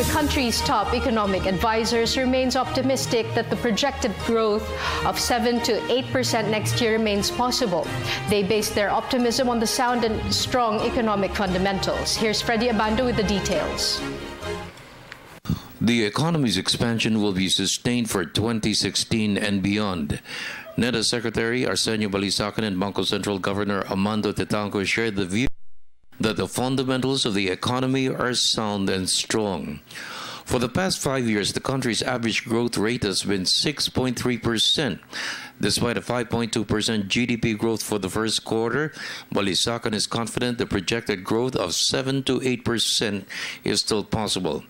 the country's top economic advisors remains optimistic that the projected growth of 7 to 8% next year remains possible. They base their optimism on the sound and strong economic fundamentals. Here's Freddie Abando with the details. The economy's expansion will be sustained for 2016 and beyond. NEDA Secretary Arsenio Balisacan and Bangko Central Governor Armando Tetangco shared the view that the fundamentals of the economy are sound and strong. For the past 5 years, the country's average growth rate has been 6.3%. Despite a 5.2% GDP growth for the first quarter, Balisacan is confident the projected growth of 7 to 8% is still possible.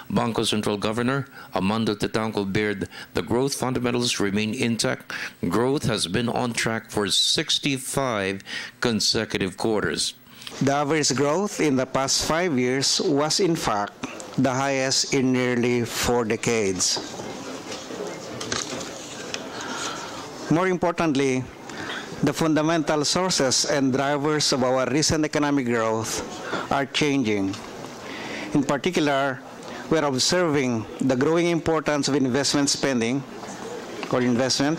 Bangko Central Governor Armando Tetangco bared the growth fundamentals remain intact. Growth has been on track for 65 consecutive quarters. The average growth in the past 5 years was in fact the highest in nearly 4 decades. More importantly, the fundamental sources and drivers of our recent economic growth are changing. In particular, we are observing the growing importance of investment spending or investment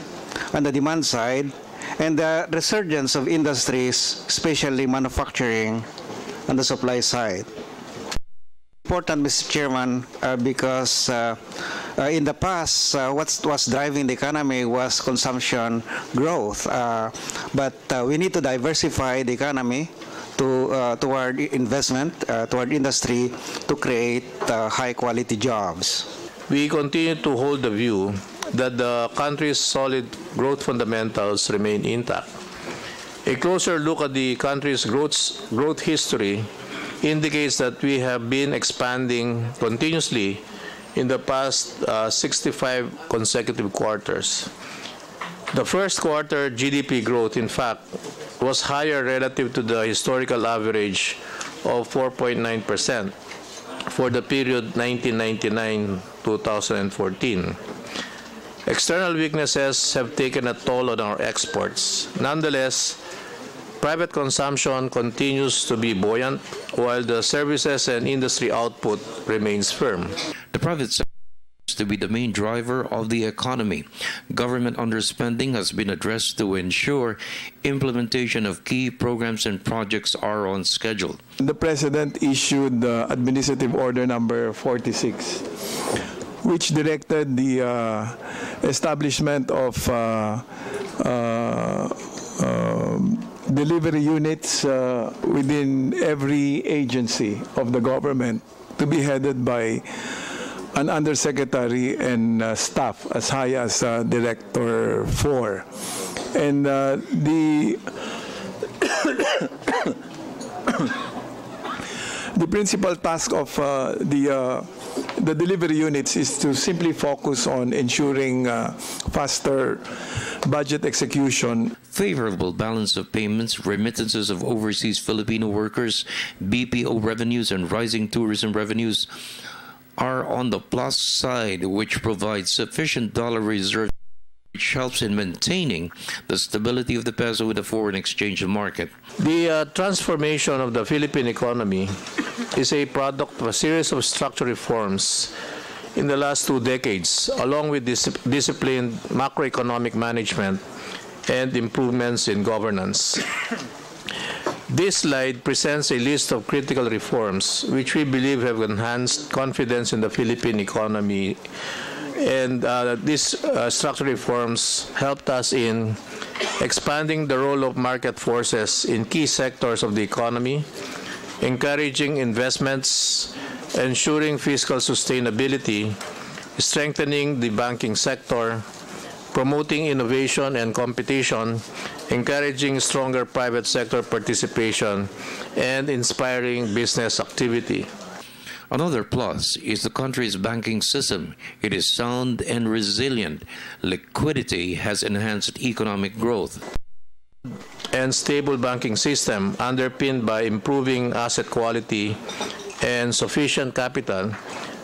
on the demand side and the resurgence of industries, especially manufacturing, on the supply side. Important, Mr. Chairman, because in the past, what was driving the economy was consumption growth. But we need to diversify the economy toward investment, toward industry, to create high-quality jobs. We continue to hold the view that the country's solid growth fundamentals remain intact. A closer look at the country's growth history indicates that we have been expanding continuously in the past 65 consecutive quarters. The first quarter GDP growth, in fact, was higher relative to the historical average of 4.9% for the period 1999-2014. External weaknesses have taken a toll on our exports. Nonetheless, private consumption continues to be buoyant, while the services and industry output remains firm. The private sector to be the main driver of the economy. Government underspending has been addressed to ensure implementation of key programs and projects are on schedule. The President issued Administrative Order number 46, which directed the establishment of delivery units within every agency of the government to be headed by an undersecretary and staff as high as Director 4. And the principal task of the delivery units is to simply focus on ensuring faster budget execution. Favorable balance of payments, remittances of overseas Filipino workers, BPO revenues, and rising tourism revenues are on the plus side, which provides sufficient dollar reserves, which helps in maintaining the stability of the peso with the foreign exchange market. The transformation of the Philippine economy is a product of a series of structural reforms in the last 2 decades, along with disciplined macroeconomic management and improvements in governance. This slide presents a list of critical reforms which we believe have enhanced confidence in the Philippine economy, and these structural reforms helped us in expanding the role of market forces in key sectors of the economy, encouraging investments, ensuring fiscal sustainability, strengthening the banking sector, promoting innovation and competition, encouraging stronger private sector participation, and inspiring business activity. Another plus is the country's banking system. It is sound and resilient. Liquidity has enhanced economic growth. And stable banking system underpinned by improving asset quality and sufficient capital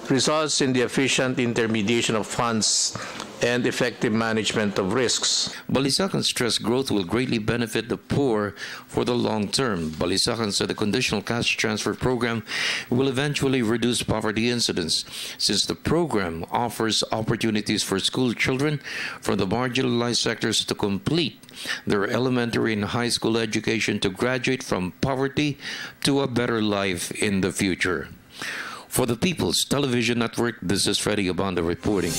results in the efficient intermediation of funds and effective management of risks. Balisacan stressed growth will greatly benefit the poor for the long term. Balisacan said the conditional cash transfer program will eventually reduce poverty incidence, since the program offers opportunities for school children from the marginalized sectors to complete their elementary and high school education to graduate from poverty to a better life in the future. For the People's Television Network, this is Freddie Abando reporting.